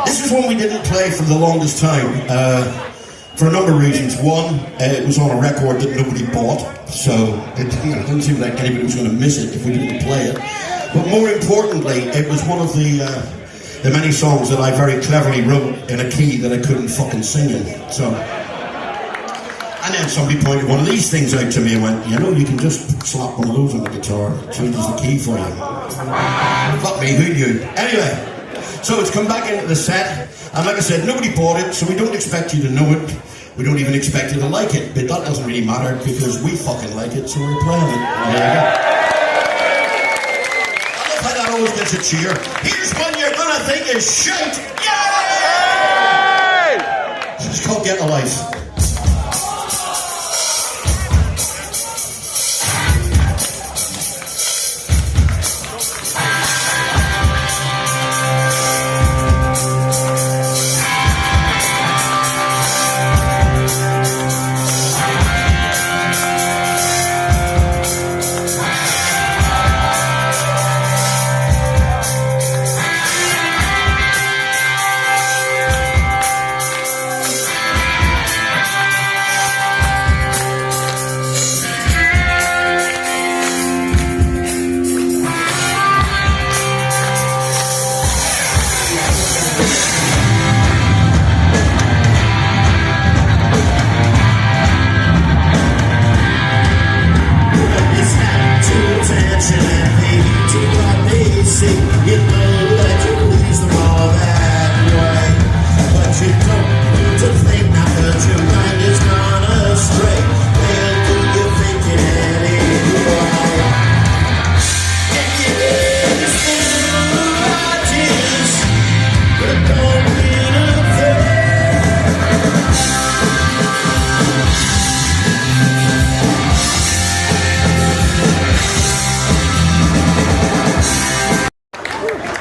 This is one we didn't play for the longest time, for a number of reasons. One, it was on a record that nobody bought, so it didn't seem like anybody was going to miss it if we didn't play it. But more importantly, it was one of the many songs that I very cleverly wrote in a key that I couldn't fucking sing in. So, and then somebody pointed one of these things out to me and went, you know, you can just slap one of those on the guitar, it changes the key for you. Fuck me, who knew? Anyway, so it's come back into the set, and like I said, nobody bought it, so we don't expect you to know it. We don't even expect you to like it, but that doesn't really matter because we fucking like it, so we're playing it. There you go. I love how that always gets a cheer. Here's one you're gonna think is shite. Yay! It's called Get a Life.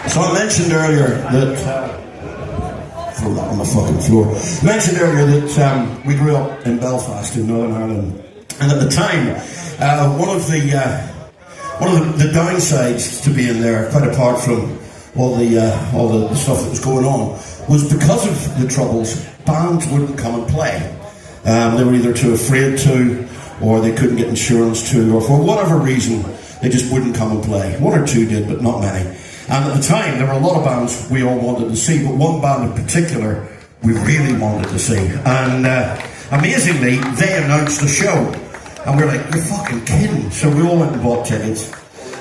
So I mentioned earlier that on the fucking floor. Mentioned earlier that we grew up in Belfast in Northern Ireland, and at the time, one of the downsides to being there, quite apart from all the stuff that was going on, was because of the Troubles, bands wouldn't come and play. They were either too afraid to, or they couldn't get insurance to, or for whatever reason, they just wouldn't come and play. One or two did, but not many. And at the time, there were a lot of bands we all wanted to see, but one band in particular we really wanted to see. And amazingly, they announced the show. And we were like, you're fucking kidding. So we all went and bought tickets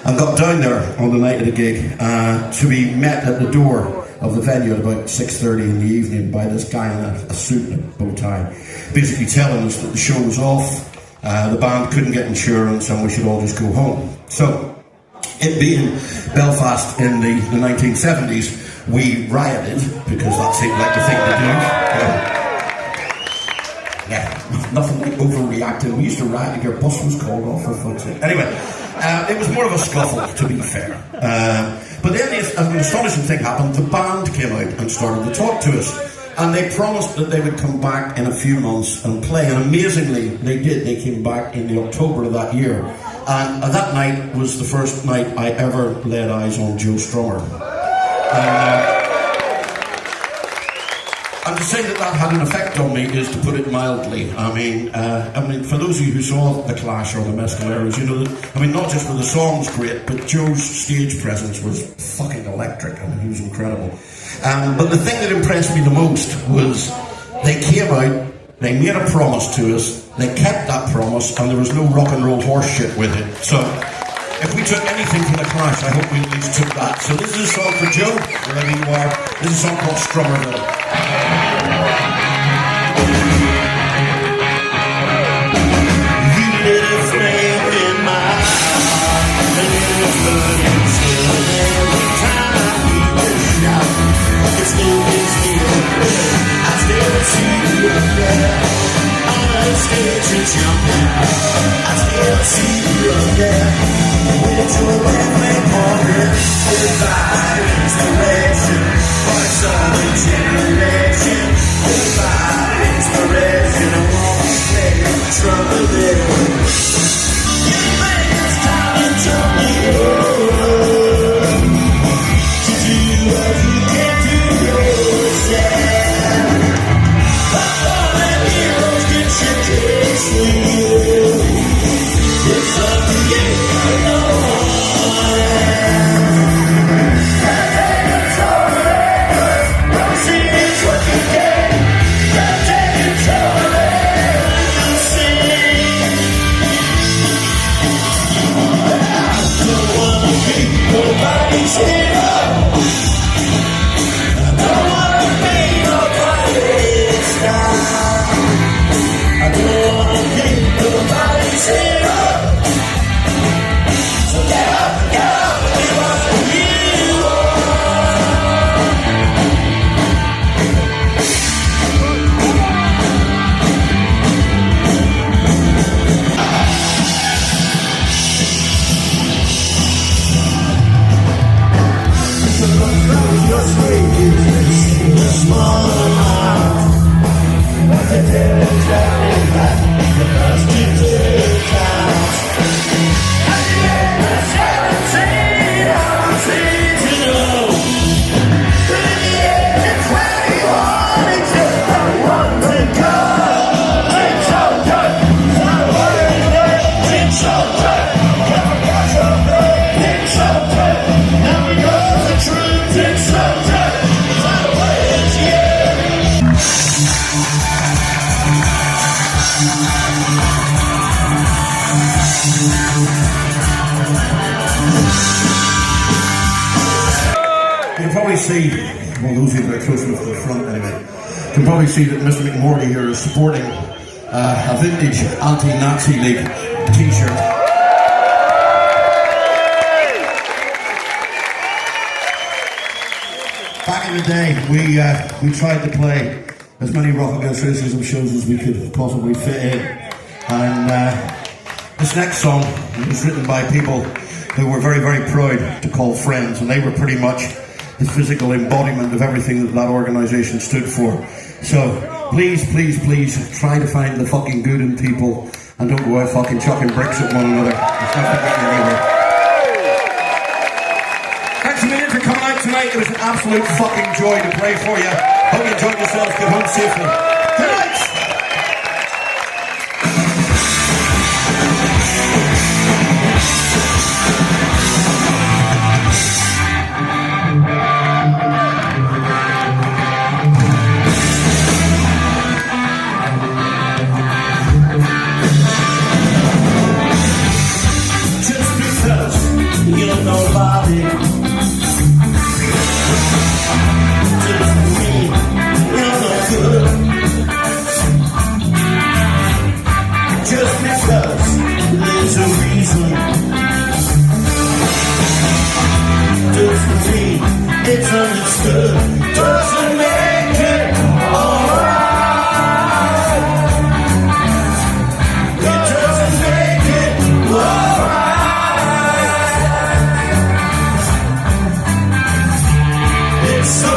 and got down there on the night of the gig to be met at the door of the venue at about 6:30 in the evening by this guy in a suit and a bow tie, basically telling us that the show was off, the band couldn't get insurance, and we should all just go home. So, it being Belfast in the 1970s, we rioted, because that seemed like the thing to do. Yeah, nothing like overreacting. We used to riot if your bus was called off, for fuck's sake. Anyway, it was more of a scuffle, to be fair. But then an astonishing thing happened. The band came out and started to talk to us. And they promised that they would come back in a few months and play. And amazingly, they did. They came back in the October of that year. And that night was the first night I ever laid eyes on Joe Strummer. And to say that that had an effect on me is to put it mildly. I mean, for those of you who saw The Clash or the Mescaleros, you know that, not just were the songs great, but Joe's stage presence was fucking electric. He was incredible. But the thing that impressed me the most was they came out, they made a promise to us, they kept that promise, and there was no rock and roll horse shit with it. So, if we took anything from The Clash, I hope we at least took that. So this is a song for Joe, wherever you are. This is a song called Strummerville. You lit a flame in my heart, and it was burning still, and every time we were shout, it still gets me I still see you there, on the stage you're jumping, I still see you there, with your every corner, divine inspiration, for a solid generation, divine inspiration. probably see, well, those of you that are close enough to the front anyway, can probably see that Mr. McMorty here is sporting a vintage anti-Nazi League t-shirt. Back in the day, we tried to play as many rock against racism shows as we could possibly fit in. And this next song was written by people who were very, very proud to call friends, and they were pretty much the physical embodiment of everything that that organisation stood for. So please, please, please try to find the fucking good in people and don't go out fucking chucking bricks at one another. It's not going to get you anywhere. Thanks a million for coming out tonight. It was an absolute fucking joy to play for you. Hope you enjoyed yourselves. Get home safely. Good night! Just because you're nobody doesn't mean you're no good. Just because there's a reason doesn't mean it's understood. Doesn't make it alright. It doesn't make it alright. It's so